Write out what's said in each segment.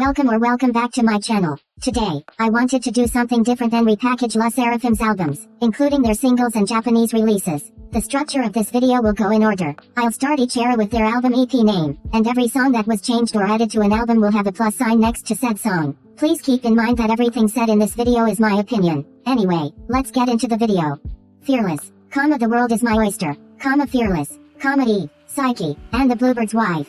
welcome back to my channel. Today, I wanted to do something different and repackage La Sserafim's albums, including their singles and Japanese releases. The structure of this video will go in order. I'll start each era with their album EP name, and every song that was changed or added to an album will have a plus sign next to said song. Please keep in mind that everything said in this video is my opinion. Anyway, let's get into the video. Fearless, the world is my oyster, fearless, Eve, Psyche, and the Bluebird's wife,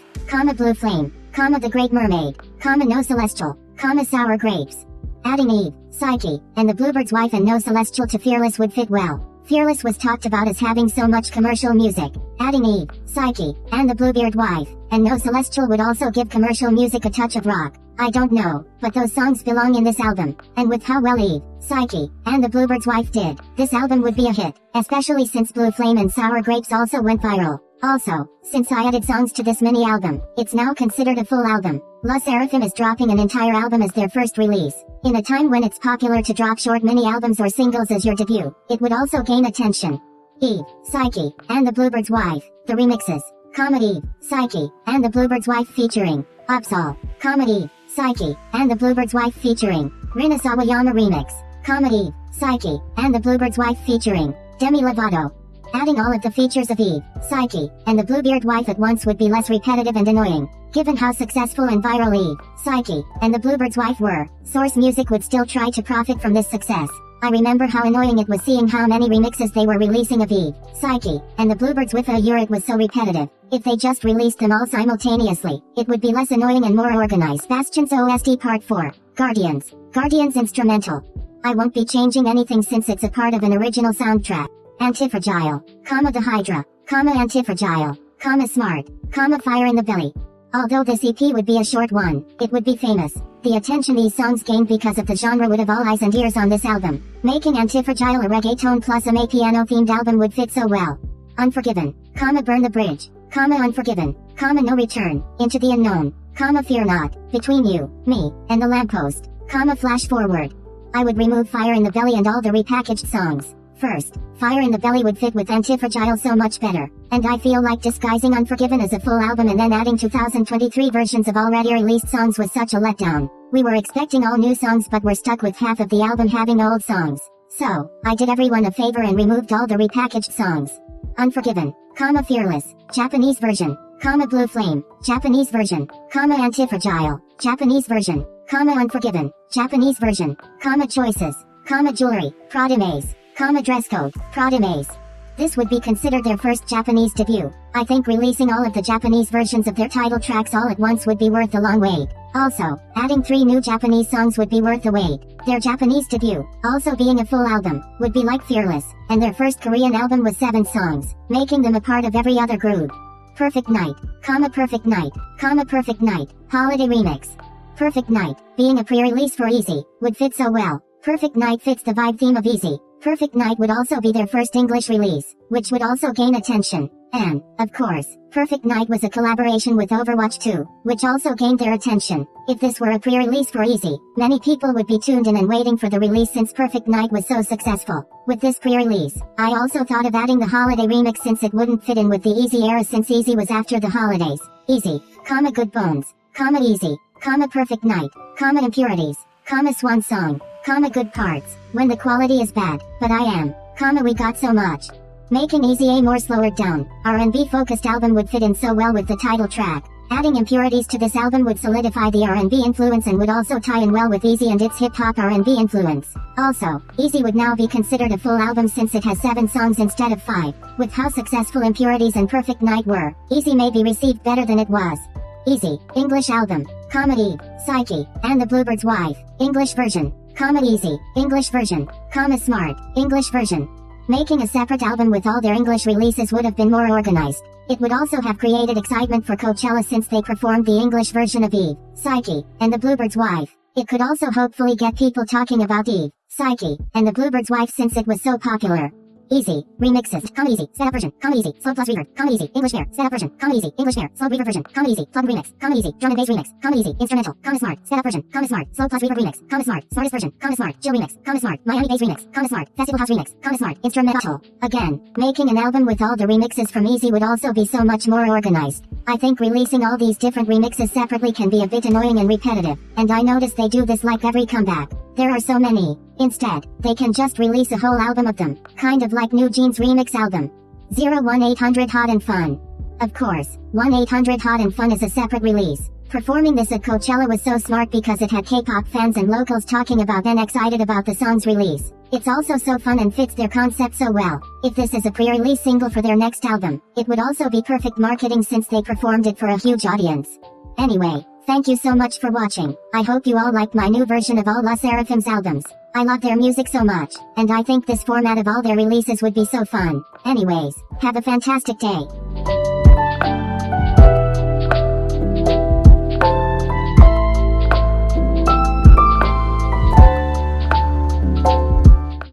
Blue Flame, the Great Mermaid, No Celestial, Sour Grapes. Adding Eve, Psyche, and the Bluebird's wife and No Celestial to Fearless would fit well. Fearless was talked about as having so much commercial music. Adding Eve, Psyche, and the Bluebeard wife, and No Celestial would also give commercial music a touch of rock. I don't know, but those songs belong in this album. And with how well Eve, Psyche, and the Bluebird's wife did, this album would be a hit, especially since Blue Flame and Sour Grapes also went viral. Also, since I added songs to this mini album, it's now considered a full album. La Sserafim is dropping an entire album as their first release. In a time when it's popular to drop short mini albums or singles as your debut, it would also gain attention. Eve, Psyche, and the Bluebird's wife, the remixes, Eve, Psyche, and the Bluebird's wife featuring Upsall, Eve, Psyche, and the Bluebird's wife featuring Rina Sawayama remix, Eve, Psyche, and the Bluebird's wife featuring Demi Lovato. Adding all of the features of Eve, Psyche, and the Bluebeard wife at once would be less repetitive and annoying. Given how successful and viral Eve, Psyche, and the Bluebird's wife were, Source Music would still try to profit from this success. I remember how annoying it was seeing how many remixes they were releasing of Eve, Psyche, and the Bluebird's with a year. It was so repetitive. If they just released them all simultaneously, it would be less annoying and more organized. Bastions OST Part 4, Guardians Instrumental. I won't be changing anything since it's a part of an original soundtrack. Antifragile, the Hydra, Antifragile, Smart, Fire in the Belly. Although this EP would be a short one, it would be famous. The attention these songs gained because of the genre would have all eyes and ears on this album. Making Antifragile a reggaeton plus a piano themed album would fit so well. Unforgiven, Burn the Bridge, Unforgiven, No Return, Into the Unknown, Fear Not, Between You, Me, and the Lamppost, Flash Forward. I would remove Fire in the Belly and all the repackaged songs. First, Fire in the Belly would fit with Antifragile so much better, and I feel like disguising Unforgiven as a full album and then adding 2023 versions of already released songs was such a letdown. We were expecting all new songs but we're stuck with half of the album having old songs. So, I did everyone a favor and removed all the repackaged songs. Unforgiven, Fearless, Japanese version, Blue Flame, Japanese version, Antifragile, Japanese version, Unforgiven, Japanese version, Choices, Jewelry, Prodimaze, Dress Code, Prodimaze. This would be considered their first Japanese debut. I think releasing all of the Japanese versions of their title tracks all at once would be worth the long wait. Also, adding 3 new Japanese songs would be worth the wait. Their Japanese debut, also being a full album, would be like Fearless, and their first Korean album was 7 songs, making them a part of every other group. Perfect Night, Perfect Night, Perfect Night, Holiday Remix. Perfect Night, being a pre-release for Easy, would fit so well. Perfect Night fits the vibe theme of Easy. Perfect Night would also be their first English release, which would also gain attention. And, of course, Perfect Night was a collaboration with Overwatch 2, which also gained their attention. If this were a pre-release for Easy, many people would be tuned in and waiting for the release since Perfect Night was so successful. With this pre-release, I also thought of adding the holiday remix since it wouldn't fit in with the Easy era since Easy was after the holidays. Easy, Good Bones, Easy, Perfect Night, Impurities, Swan Song, Good Parts, When the Quality is Bad, But I Am, We Got So Much. Making Easy a more slower down, R&B focused album would fit in so well with the title track. Adding Impurities to this album would solidify the R&B influence and would also tie in well with Easy and its hip-hop R&B influence. Also, Easy would now be considered a full album since it has 7 songs instead of 5. With how successful Impurities and Perfect Night were, Easy may be received better than it was. Easy, English album, Eve, Psyche, and the Bluebird's wife, English version, Easy, English version, Smart, English version. Making a separate album with all their English releases would have been more organized. It would also have created excitement for Coachella since they performed the English version of Eve, Psyche, and the Bluebird's wife. It could also hopefully get people talking about Eve, Psyche, and the Bluebird's wife since it was so popular. Easy. Remixes. Come easy. Setup version. Come easy. Slow plus reverb. Come easy. English pair. Setup version. Come easy. English pair. Slow reverb version. Come easy. Plug remix. Come easy. Drum and bass remix. Come easy. Instrumental. Come smart. Setup version. Come smart. Slow plus reverb remix. Come smart. Smartest version. Come smart. Chill remix. Come smart. Miami bass remix. Come smart. Festival house remix. Come smart. Instrumental. Again, making an album with all the remixes from Easy would also be so much more organized. I think releasing all these different remixes separately can be a bit annoying and repetitive, and I notice they do this like every comeback. There are so many. Instead, they can just release a whole album of them, kind of like New Jeans' remix album. 01800 Hot and Fun. Of course, 1-800 Hot and Fun is a separate release. Performing this at Coachella was so smart because it had K-pop fans and locals talking about and excited about the song's release. It's also so fun and fits their concept so well. If this is a pre-release single for their next album, it would also be perfect marketing since they performed it for a huge audience. Anyway, thank you so much for watching. I hope you all liked my new version of all LE SSERAFIM's albums. I love their music so much, and I think this format of all their releases would be so fun. Anyways, have a fantastic day.